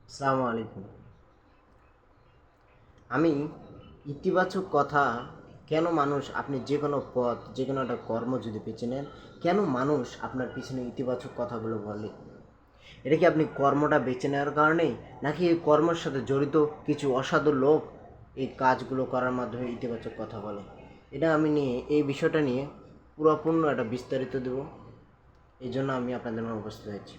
আসসালামু আলাইকুম। আমি ইতিবাচক কথা কেন মানুষ, আপনি যে কোনো পথ, যে কোনো একটা কর্ম যদি বেছে নেন, কেন মানুষ আপনার পিছনে ইতিবাচক কথাগুলো বলে? এটা কি আপনি কর্মটা বেছে নেওয়ার কারণেই, নাকি এই কর্মের সাথে জড়িত কিছু অসাধু লোক এই কাজগুলো করার মাধ্যমে ইতিবাচক কথা বলে? এটা আমি নিয়ে, এই বিষয়টা নিয়ে পুরোপূর্ণ একটা বিস্তারিত দেব। এই জন্য আমি আপনাদের মধ্যে উপস্থিত হয়েছি।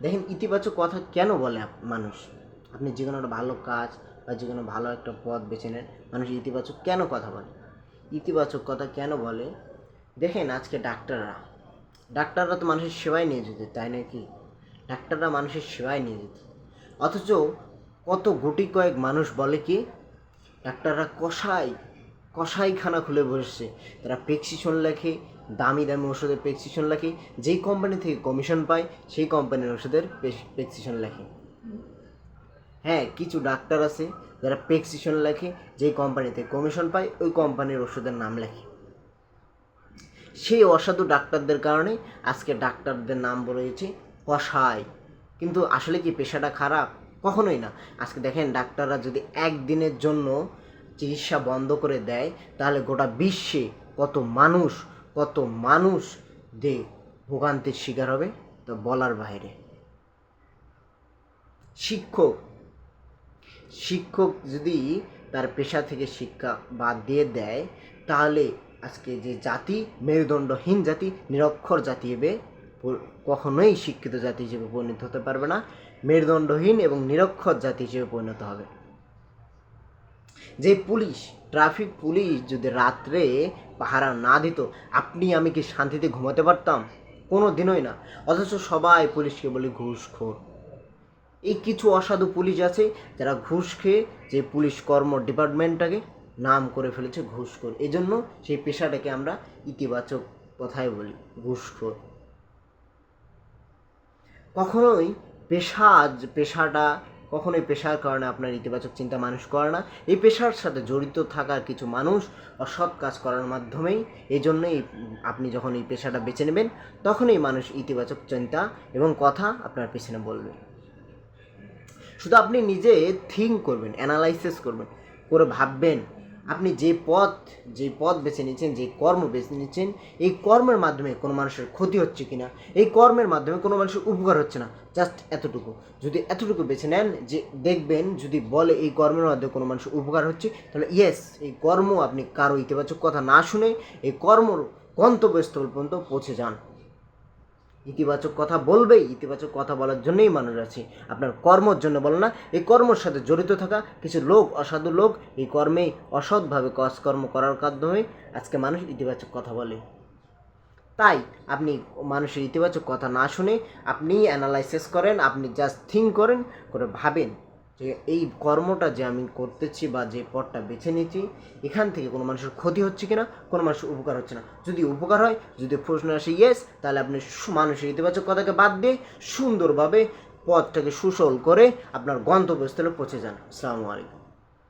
দেখেন, ইতিবাচক কথা কেন বলে মানুষ? আপনি যে কোনো একটা ভালো কাজ বা যে কোনো ভালো একটা পথ বেছে নেন, মানুষ ইতিবাচক কেন কথা বলে? ইতিবাচক কথা কেন বলে? দেখেন, আজকে ডাক্তাররা তো মানুষের সেবায় নিয়ে যেত, তাই নাকি? ডাক্তাররা মানুষের সেবায় নিয়ে যেত, অথচ কত গুটি কয়েক মানুষ বলে কি ডাক্তাররা কষাইখানা খুলে বসছে। তারা প্রেসক্রিপশন লেখে, দামি দামি ওষুধের প্রেসক্রিপশন লেখে, যেই কোম্পানি থেকে কমিশন পায় সেই কোম্পানির ওষুধের প্রেসক্রিপশন লেখে। হ্যাঁ, কিছু ডাক্তার আছে যারা প্রেসক্রিপশন লেখে, যেই কোম্পানিতে কমিশন পায় ওই কোম্পানির ওষুধের নাম লেখে। সেই অসাধু ডাক্তারদের কারণে আজকে ডাক্তারদের নাম বলেছে কষাই। কিন্তু আসলে কি পেশাটা খারাপ? কখনোই না। আজকে দেখেন, ডাক্তাররা যদি একদিনের জন্য চিকিৎসা বন্ধ করে দেয়, তাহলে গোটা বিশ্বে কত মানুষ ভোগান্তির শিকার হবে, তো বলার বাইরে। শিক্ষক শিক্ষক যদি তার পেশা থেকে শিক্ষা বাদ দিয়ে দেয়, তাহলে আজকে যে জাতি, মেরুদণ্ডহীন জাতি, নিরক্ষর জাতি হবে, কখনোই শিক্ষিত জাতি হিসেবে পরিণত হতে পারবে না, মেরুদণ্ডহীন এবং নিরক্ষর জাতি হিসেবে পরিণত হবে। যে ট্রাফিক পুলিশ যদি রাত্রে পাহারা না দিত, আপনি আমি কি শান্তিতে ঘুমাতে পারতাম? কোনো দিনই না। অথচ সবাই পুলিশকে বলে ঘুষখোর। এই কিছু অসাধু পুলিশ আছে যারা ঘুষ খেয়ে যে পুলিশ ডিপার্টমেন্টটাকে নাম করে ফেলেছে ঘুষখোর। এই জন্য সেই পেশাটাকে আমরা ইতিবাচক কথায় বলি, ঘুষখোর। কখনোই পেশাটা কখনোই পেশার কারণে আপনার ইতিবাচক চিন্তা মানুষ করে না। এই পেশার সাথে জড়িত থাকার কিছু মানুষ অসৎ কাজ করার মাধ্যমেই, এই জন্যই আপনি যখন এই পেশাটা বেছে নেবেন, তখনই মানুষ ইতিবাচক চিন্তা এবং কথা আপনার পেছনে বলবে। শুধু আপনি নিজে থিঙ্ক করবেন, অ্যানালাইসিস করবেন, করে ভাববেন আপনি যে পথ বেছে নিচ্ছেন, যে কর্ম বেছে নিচ্ছেন, এই কর্মের মাধ্যমে কোনো মানুষের ক্ষতি হচ্ছে কি না, এই কর্মের মাধ্যমে কোনো মানুষের উপকার হচ্ছে না। জাস্ট এতটুকু, যদি এতটুকু বেছে নেন, যে দেখবেন যদি বলে এই কর্মের মাধ্যমে কোনো মানুষের উপকার হচ্ছে, তাহলে ইয়েস, এই কর্ম আপনি কারো ইতিবাচক কথা না শুনে এই কর্মর গন্তব্যস্থল পর্যন্ত পৌঁছে যান। ইতিবাচক কথা বলবেই, ইতিবাচক কথা বলার জন্যই মানুষ আছে, আপনার কর্মর জন্য বলে না। এই কর্মের সাথে জড়িত থাকা কিছু লোক, অসাধু লোক, এই কর্মেই অসৎভাবে কাজকর্ম করার মাধ্যমে আজকে মানুষ ইতিবাচক কথা বলে। তাই আপনি মানুষের ইতিবাচক কথা না শুনে আপনি অ্যানালাইসিস করেন, আপনি জাস্ট থিঙ্ক করেন, করে ভাবেন যে এই কর্মটা যে আমি করতেছি বা যে পথটা বেছে নিচ্ছি, এখান থেকে কোনো মানুষের ক্ষতি হচ্ছে কিনা, কোনো মানুষের উপকার হচ্ছে না। যদি উপকার হয়, যদি প্রশ্ন আসে ইয়েস, তাহলে আপনি মানুষের ইতিবাচক কথাকে বাদ দিয়ে সুন্দরভাবে পথটাকে সুসল করে আপনার গন্তব্যস্থলে পৌঁছে যান। আসসালামু আলাইকুম।